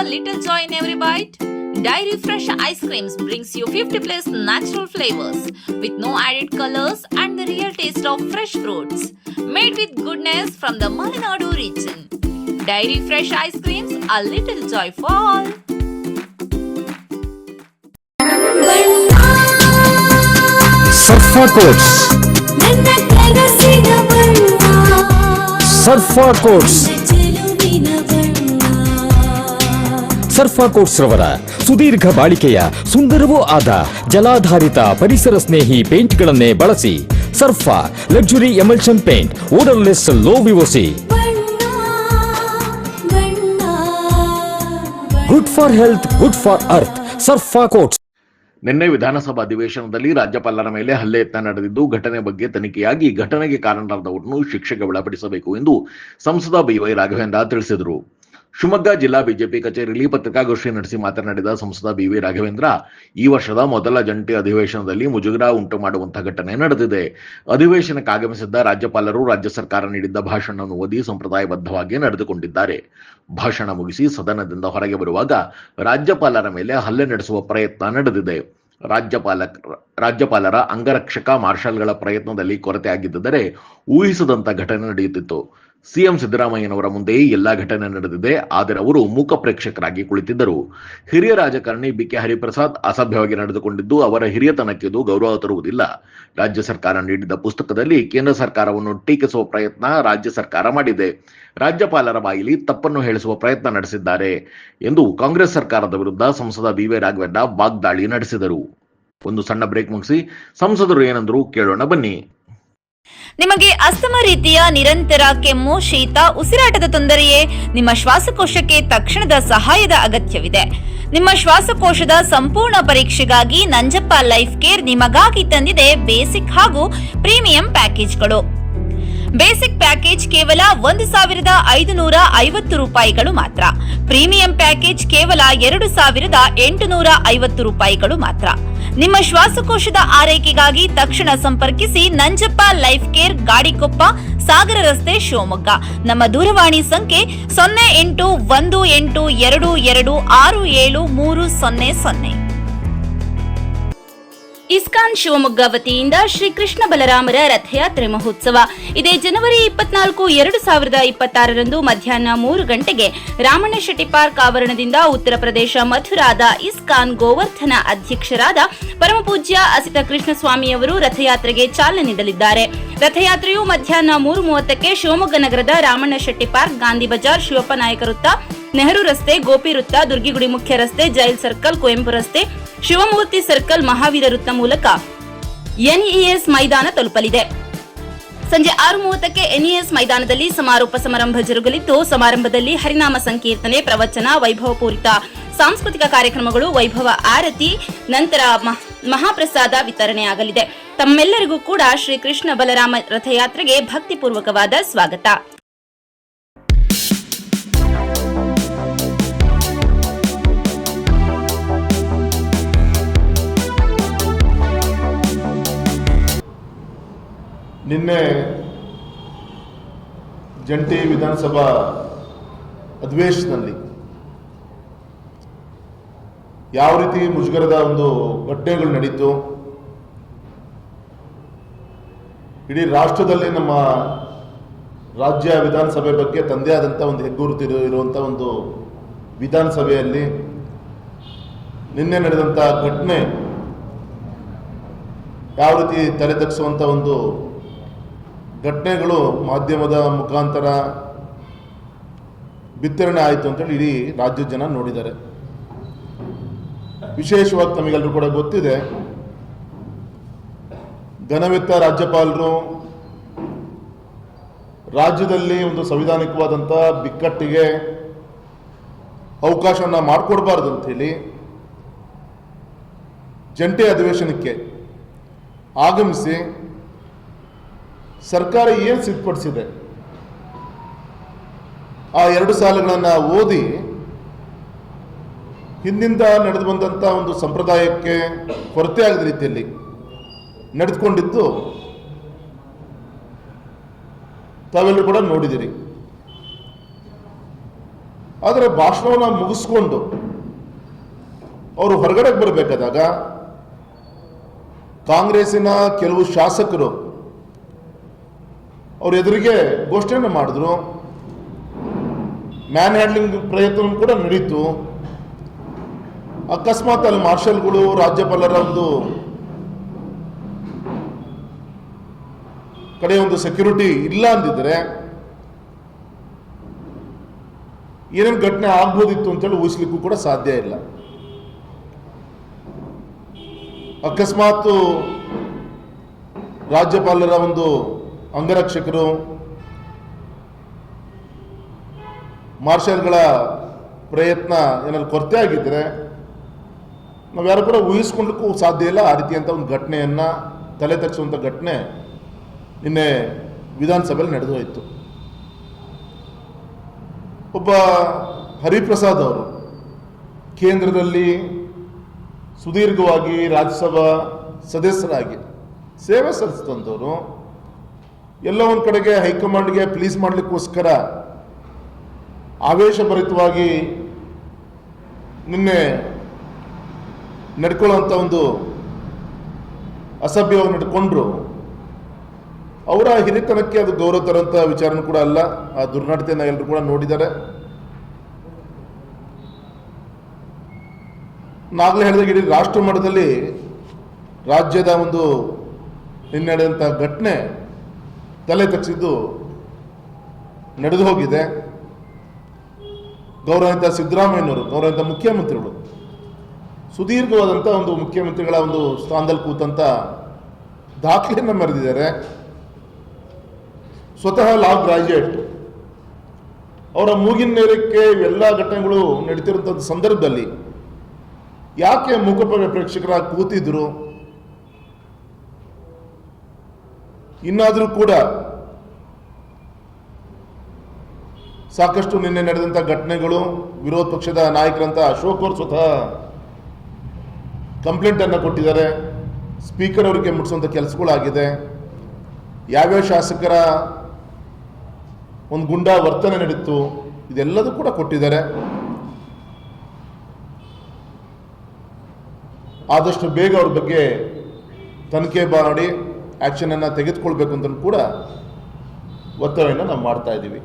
a little joy in every bite? Dairy Fresh Ice Creams brings you 50 plus natural flavors with no added colors and the real taste of fresh fruits. Made with goodness from the Malenadu region. Dairy Fresh Ice Creams, a little joy for all. Surfa Coats. Surfa Coats. ಸರ್ಫಾ quotes ರವರ ಸುದೀರ್ಘ ಬಾಳಿಕೆಯ ಸುಂದರವೂ ಆದ ಜಲಾಧಾರಿತ ಪರಿಸರ ಸ್ನೇಹಿ ಪೇಂಟ್ಗಳನ್ನೇ ಬಳಸಿ. Surfa luxury emulsion paint, odourless, low VOC, good for health, good for earth. Surfa Coats. ನಿನ್ನೆ ವಿಧಾನಸಭಾ ಅಧಿವೇಶನದಲ್ಲಿ ರಾಜ್ಯಪಾಲರ ಮೇಲೆ ಹಲ್ಲೆ ಯತ್ನ ನಡೆದಿದ್ದು, ಘಟನೆ ಬಗ್ಗೆ ತನಿಖೆಯಾಗಿ ಘಟನೆಗೆ ಕಾರಣರಾದವರನ್ನು ಶಿಕ್ಷೆಗೆ ಒಳಪಡಿಸಬೇಕು ಎಂದು ಸಂಸದ ಬಿವೈ ರಾಘವೇಂದ್ರ ತಿಳಿಸಿದರು. ಶಿವಮೊಗ್ಗ ಜಿಲ್ಲಾ ಬಿಜೆಪಿ ಕಚೇರಿಯಲ್ಲಿ ಪತ್ರಿಕಾಗೋಷ್ಠಿ ನಡೆಸಿ ಮಾತನಾಡಿದ ಸಂಸದ ಬಿವೈ ರಾಘವೇಂದ್ರ, ಈ ವರ್ಷದ ಮೊದಲ ಜಂಟಿ ಅಧಿವೇಶನದಲ್ಲಿ ಮುಜುಗರ ಉಂಟು ಮಾಡುವಂತಹ ಘಟನೆ ನಡೆದಿದೆ. ಅಧಿವೇಶನಕ್ಕೆ ಆಗಮಿಸಿದ್ದ ರಾಜ್ಯಪಾಲರು ರಾಜ್ಯ ಸರ್ಕಾರ ನೀಡಿದ್ದ ಭಾಷಣವನ್ನು ಓದಿ ಸಂಪ್ರದಾಯಬದ್ಧವಾಗಿ ನಡೆದುಕೊಂಡಿದ್ದಾರೆ. ಭಾಷಣ ಮುಗಿಸಿ ಸದನದಿಂದ ಹೊರಗೆ ಬರುವಾಗ ರಾಜ್ಯಪಾಲರ ಮೇಲೆ ಹಲ್ಲೆ ನಡೆಸುವ ಪ್ರಯತ್ನ ನಡೆದಿದೆ. ರಾಜ್ಯಪಾಲರ ಅಂಗರಕ್ಷಕ ಮಾರ್ಷಲ್ಗಳ ಪ್ರಯತ್ನದಲ್ಲಿ ಕೊರತೆ ಆಗಿದ್ದರೆ ಊಹಿಸದಂತ ಘಟನೆ ನಡೆಯುತ್ತಿತ್ತು. ಸಿಎಂ ಸಿದ್ದರಾಮಯ್ಯನವರ ಮುಂದೆಯೇ ಎಲ್ಲಾ ಘಟನೆ ನಡೆದಿದೆ, ಆದರೆ ಅವರು ಮೂಕ ಪ್ರೇಕ್ಷಕರಾಗಿ ಕುಳಿತಿದ್ದರು. ಹಿರಿಯ ರಾಜಕಾರಣಿ ಬಿಕೆ ಹರಿಪ್ರಸಾದ್ ಅಸಭ್ಯವಾಗಿ ನಡೆದುಕೊಂಡಿದ್ದು ಅವರ ಹಿರಿಯತನಕ್ಕೆ ಇದು ಗೌರವ ತರುವುದಿಲ್ಲ. ರಾಜ್ಯ ಸರ್ಕಾರ ನೀಡಿದ ಪುಸ್ತಕದಲ್ಲಿ ಕೇಂದ್ರ ಸರ್ಕಾರವನ್ನು ಟೀಕಿಸುವ ಪ್ರಯತ್ನ ರಾಜ್ಯ ಸರ್ಕಾರ ಮಾಡಿದೆ. ರಾಜ್ಯಪಾಲರ ಬಾಯಿಲಿ ತಪ್ಪನ್ನು ಹೇಳಿಸುವ ಪ್ರಯತ್ನ ನಡೆಸಿದ್ದಾರೆ ಎಂದು ಕಾಂಗ್ರೆಸ್ ಸರ್ಕಾರದ ವಿರುದ್ಧ ಸಂಸದ ಬಿವೈ ರಾಘವೇಂದ್ರ ವಾಗ್ದಾಳಿ ನಡೆಸಿದರು. ಒಂದು ಸಣ್ಣ ಬ್ರೇಕ್ ಮುಗಿಸಿ ಸಂಸದರು ಏನಂದ್ರು ಕೇಳೋಣ ಬನ್ನಿ. ನಿಮಗೆ ಅಸ್ತಮ ರೀತಿಯ ನಿರಂತರ ಕೆಮ್ಮು, ಶೀತ, ಉಸಿರಾಟದ ತೊಂದರೆಯೇ? ನಿಮ್ಮ ಶ್ವಾಸಕೋಶಕ್ಕೆ ತಕ್ಷಣದ ಸಹಾಯದ ಅಗತ್ಯವಿದೆ. ನಿಮ್ಮ ಶ್ವಾಸಕೋಶದ ಸಂಪೂರ್ಣ ಪರೀಕ್ಷೆಗಾಗಿ ನಂಜಪ್ಪ ಲೈಫ್ ಕೇರ್ ನಿಮಗಾಗಿ ತಂದಿದೆ ಬೇಸಿಕ್ ಹಾಗೂ ಪ್ರೀಮಿಯಂ ಪ್ಯಾಕೇಜ್ಗಳು. ಬೇಸಿಕ್ ಪ್ಯಾಕೇಜ್ ಕೇವಲ 1,550 ರೂಪಾಯಿಗಳು ಮಾತ್ರ. ಪ್ರೀಮಿಯಂ ಪ್ಯಾಕೇಜ್ ಕೇವಲ 2,850 ರೂಪಾಯಿಗಳು ಮಾತ್ರ. ನಿಮ್ಮ ಶ್ವಾಸಕೋಶದ ಆರೈಕೆಗಾಗಿ ತಕ್ಷಣ ಸಂಪರ್ಕಿಸಿ ನಂಜಪ್ಪ ಲೈಫ್ ಕೇರ್, ಗಾಡಿಕೊಪ್ಪ, ಸಾಗರ ರಸ್ತೆ, ಶಿವಮೊಗ್ಗ. ನಮ್ಮ ದೂರವಾಣಿ ಸಂಖ್ಯೆ 0818226730. ಇಸ್ಕಾನ್ ಶಿವಮೊಗ್ಗ ವತಿಯಿಂದ ಶ್ರೀ ಕೃಷ್ಣ ಬಲರಾಮರ ರಥಯಾತ್ರೆ ಮಹೋತ್ಸವ ಇದೇ ಜನವರಿ 24, 2026ರಂದು ಮಧ್ಯಾಹ್ನ 3 ಗಂಟೆಗೆ ರಾಮಣ್ಣ ಶೆಟ್ಟಿ ಪಾರ್ಕ್ ಆವರಣದಿಂದ ಉತ್ತರ ಪ್ರದೇಶ ಮಥುರಾದ ಇಸ್ಕಾನ್ ಗೋವರ್ಧನ ಅಧ್ಯಕ್ಷರಾದ ಪರಮಪೂಜ್ಯ ಅಸಿತ ಕೃಷ್ಣಸ್ವಾಮಿಯವರು ರಥಯಾತ್ರೆಗೆ ಚಾಲನೆ ನೀಡಲಿದ್ದಾರೆ. ರಥಯಾತ್ರೆಯು ಮಧ್ಯಾಹ್ನ 3:30ಕ್ಕೆ ಶಿವಮೊಗ್ಗ ನಗರದ ರಾಮಣ್ಣ ಶೆಟ್ಟಿ ಪಾರ್ಕ್, ಗಾಂಧಿ ಬಜಾರ್, ಶಿವಪ್ಪ ನಾಯಕ ವೃತ್ತ, ನೆಹರು ರಸ್ತೆ, ಗೋಪಿ ವೃತ್ತ, ದುರ್ಗಿಗುಡಿ ಮುಖ್ಯ ರಸ್ತೆ, ಜೈಲ್ ಸರ್ಕಲ್, ಕುವೆಂಪು ರಸ್ತೆ, ಶಿವಮೂರ್ತಿ ಸರ್ಕಲ್, ಮಹಾವೀರ ವೃತ್ತ ಮೂಲಕ ಎನ್ಇಎಸ್ ಮೈದಾನ ತಲುಪಲಿದೆ. ಸಂಜೆ 6:30ಕ್ಕೆ ಎನ್ಇಎಸ್ ಮೈದಾನದಲ್ಲಿ ಸಮಾರೋಪ ಸಮಾರಂಭ ಜರುಗಲಿದ್ದು, ಸಮಾರಂಭದಲ್ಲಿ ಹರಿನಾಮ ಸಂಕೀರ್ತನೆ, ಪ್ರವಚನ, ವೈಭವಪೂರಿತ ಸಾಂಸ್ಕೃತಿಕ ಕಾರ್ಯಕ್ರಮಗಳು, ವೈಭವ ಆರತಿ, ನಂತರ ಮಹಾಪ್ರಸಾದ ವಿತರಣೆಯಾಗಲಿದೆ. ತಮ್ಮೆಲ್ಲರಿಗೂ ಕೂಡ ಶ್ರೀ ಕೃಷ್ಣ ಬಲರಾಮ ರಥಯಾತ್ರೆಗೆ ಭಕ್ತಿಪೂರ್ವಕವಾದ ಸ್ವಾಗತ. ನಿನ್ನೆ ಜಂಟಿ ವಿಧಾನಸಭಾ ಅಧಿವೇಶನದಲ್ಲಿ ಯಾವ ರೀತಿ ಮುಜುಗರದ ಒಂದು ಘಟನೆಗಳು ನಡೀತು, ಇಡೀ ರಾಷ್ಟ್ರದಲ್ಲಿ ನಮ್ಮ ರಾಜ್ಯ ವಿಧಾನಸಭೆ ಬಗ್ಗೆ ತಂದೆ ಆದಂಥ ಒಂದು ಹೆಗ್ಗುರುತು ಇರುವಂಥ ಒಂದು ವಿಧಾನಸಭೆಯಲ್ಲಿ ನಿನ್ನೆ ನಡೆದಂಥ ಘಟನೆ ಯಾವ ರೀತಿ ತಲೆ ತಗ್ಗಿಸುವಂಥ ಒಂದು ಘಟನೆಗಳು ಮಾಧ್ಯಮದ ಮುಖಾಂತರ ಬಿತ್ತರಣೆ ಆಯಿತು ಅಂತೇಳಿ ಇಡೀ ರಾಜ್ಯದ ಜನ ನೋಡಿದ್ದಾರೆ. ವಿಶೇಷವಾಗಿ ತಮಗೆಲ್ಲರೂ ಕೂಡ ಗೊತ್ತಿದೆ, ಘನವೆತ್ತ ರಾಜ್ಯಪಾಲರು ರಾಜ್ಯದಲ್ಲಿ ಒಂದು ಸಂವಿಧಾನಿಕವಾದಂಥ ಬಿಕ್ಕಟ್ಟಿಗೆ ಅವಕಾಶವನ್ನು ಮಾಡಿಕೊಡ್ಬಾರ್ದು ಅಂಥೇಳಿ ಜಂಟಿ ಅಧಿವೇಶನಕ್ಕೆ ಆಗಮಿಸಿ ಸರ್ಕಾರ ಏನು ಸಿದ್ಧಪಡಿಸಿದೆ ಆ 2 ಸಾಲುಗಳನ್ನು ಓದಿ ಹಿಂದಿಂದ ನಡೆದು ಬಂದಂಥ ಒಂದು ಸಂಪ್ರದಾಯಕ್ಕೆ ಕೊರತೆ ಆಗದ ರೀತಿಯಲ್ಲಿ ನಡೆದುಕೊಂಡಿದ್ದು ತಾವೆಲ್ಲರೂ ಕೂಡ ನೋಡಿದಿರಿ. ಆದರೆ ಭಾಷಣವನ್ನು ಮುಗಿಸ್ಕೊಂಡು ಅವರು ಹೊರಗಡೆ ಬರಬೇಕಾದಾಗ ಕಾಂಗ್ರೆಸ್ಸಿನ ಕೆಲವು ಶಾಸಕರು ಅವ್ರ ಎದುರಿಗೆ ಘೋಷಣೆಯನ್ನು ಮಾಡಿದ್ರು. ಮ್ಯಾನ್ ಹ್ಯಾಂಡ್ಲಿಂಗ್ ಪ್ರಯತ್ನ ಕೂಡ ನಡೀತು. ಅಕಸ್ಮಾತ್ ಅಲ್ಲಿ ಮಾರ್ಷಲ್ಗಳು ರಾಜ್ಯಪಾಲರ ಒಂದು ಕಡೆ ಒಂದು ಸೆಕ್ಯೂರಿಟಿ ಇಲ್ಲ ಅಂದಿದ್ರೆ ಏನೇನು ಘಟನೆ ಆಗ್ಬೋದಿತ್ತು ಅಂತೇಳಿ ಊಹಿಸ್ಲಿಕ್ಕೂ ಕೂಡ ಸಾಧ್ಯ ಇಲ್ಲ. ಅಕಸ್ಮಾತ್ ರಾಜ್ಯಪಾಲರ ಒಂದು ಅಂಗರಕ್ಷಕರು ಮಾರ್ಷಲ್ಗಳ ಪ್ರಯತ್ನ ಏನಾದ್ರು ಕೊರತೆ ಆಗಿದ್ದರೆ ನಾವ್ಯಾರು ಕೂಡ ಊಹಿಸ್ಕೊಳ್ಳಿಕ್ಕೂ ಸಾಧ್ಯ ಇಲ್ಲ. ಆ ರೀತಿಯಂಥ ಒಂದು ಘಟನೆಯನ್ನು ತಲೆ ತಗ್ಗಿಸುವಂಥ ಘಟನೆ ನಿನ್ನೆ ವಿಧಾನಸಭೆಯಲ್ಲಿ ನಡೆದು ಹೋಯಿತು. ಒಬ್ಬ ಹರಿಪ್ರಸಾದ್ ಅವರು ಕೇಂದ್ರದಲ್ಲಿ ಸುದೀರ್ಘವಾಗಿ ರಾಜ್ಯಸಭಾ ಸದಸ್ಯರಾಗಿ ಸೇವೆ ಸಲ್ಲಿಸಿದಂಥವರು ಎಲ್ಲ ಒಂದು ಕಡೆಗೆ ಹೈಕಮಾಂಡ್ಗೆ ಪ್ಲೀಸ್ ಮಾಡಲಿಕ್ಕೋಸ್ಕರ ಆವೇಶಭರಿತವಾಗಿ ನಿನ್ನೆ ನಡ್ಕೊಳ್ಳೋಂಥ ಒಂದು ಅಸಭ್ಯವಾಗಿ ನಡ್ಕೊಂಡ್ರು. ಅವರ ಹಿರಿತನಕ್ಕೆ ಅದು ಗೌರವ ತರುವಂಥ ವಿಚಾರನೂ ಕೂಡ ಅಲ್ಲ. ಆ ದುರ್ನಡತೆಯನ್ನು ಎಲ್ಲರೂ ಕೂಡ ನೋಡಿದ್ದಾರೆ. ನಾಗಲೇ ಹೇಳಿದಾಗ ಇಡೀ ರಾಷ್ಟ್ರ ಮಟ್ಟದಲ್ಲಿ ರಾಜ್ಯದ ಒಂದು ನಿನ್ನೆ ನಡೆದಂಥ ಘಟನೆ ತಲೆ ತಗ್ಗಿಸಿದ್ದು ನಡೆದು ಹೋಗಿದೆ. ಗೌರವಿತ ಸಿದ್ದರಾಮಯ್ಯನವರು, ಗೌರವಿತ ಮುಖ್ಯಮಂತ್ರಿಗಳು ಸುದೀರ್ಘವಾದಂಥ ಒಂದು ಮುಖ್ಯಮಂತ್ರಿಗಳ ಒಂದು ಸ್ಥಾನದಲ್ಲಿ ಕೂತಂಥ ದಾಖಲೆಯನ್ನು ಮೆರೆದಿದ್ದಾರೆ. ಸ್ವತಃ ಲಾ ಗ್ರಾಜ್ಯುಯೇಟ್ ಅವರ ಮೂಗಿನ ನೇರಕ್ಕೆ ಇವೆಲ್ಲ ಘಟನೆಗಳು ನಡೀತಿರುವಂಥ ಸಂದರ್ಭದಲ್ಲಿ ಯಾಕೆ ಪ್ರೇಕ್ಷಕರಾಗಿ ಕೂತಿದ್ರು? ಇನ್ನಾದರೂ ಕೂಡ ಸಾಕಷ್ಟು ನಿನ್ನೆ ನಡೆದಂಥ ಘಟನೆಗಳು, ವಿರೋಧ ಪಕ್ಷದ ನಾಯಕರಂತ ಅಶೋಕ್ ಅವರು ಸ್ವತಃ ಕಂಪ್ಲೇಂಟನ್ನು ಕೊಟ್ಟಿದ್ದಾರೆ. ಸ್ಪೀಕರ್ ಅವರಿಗೆ ಮುಟ್ಟಿಸುವಂಥ ಕೆಲಸಗಳಾಗಿದೆ. ಯಾವ್ಯಾವ ಶಾಸಕರ ಒಂದು ಗುಂಡಾ ವರ್ತನೆ ನಡೀತು ಇದೆಲ್ಲದೂ ಕೂಡ ಕೊಟ್ಟಿದ್ದಾರೆ. ಆದಷ್ಟು ಬೇಗ ಅವ್ರ ಬಗ್ಗೆ ತನಿಖೆ ಮಾಡಿ ಆ್ಯಕ್ಷನನ್ನು ತೆಗೆದುಕೊಳ್ಬೇಕು ಅಂತ ಕೂಡ ಒತ್ತಡವನ್ನು ನಾವು ಮಾಡ್ತಾ ಇದ್ದೀವಿ.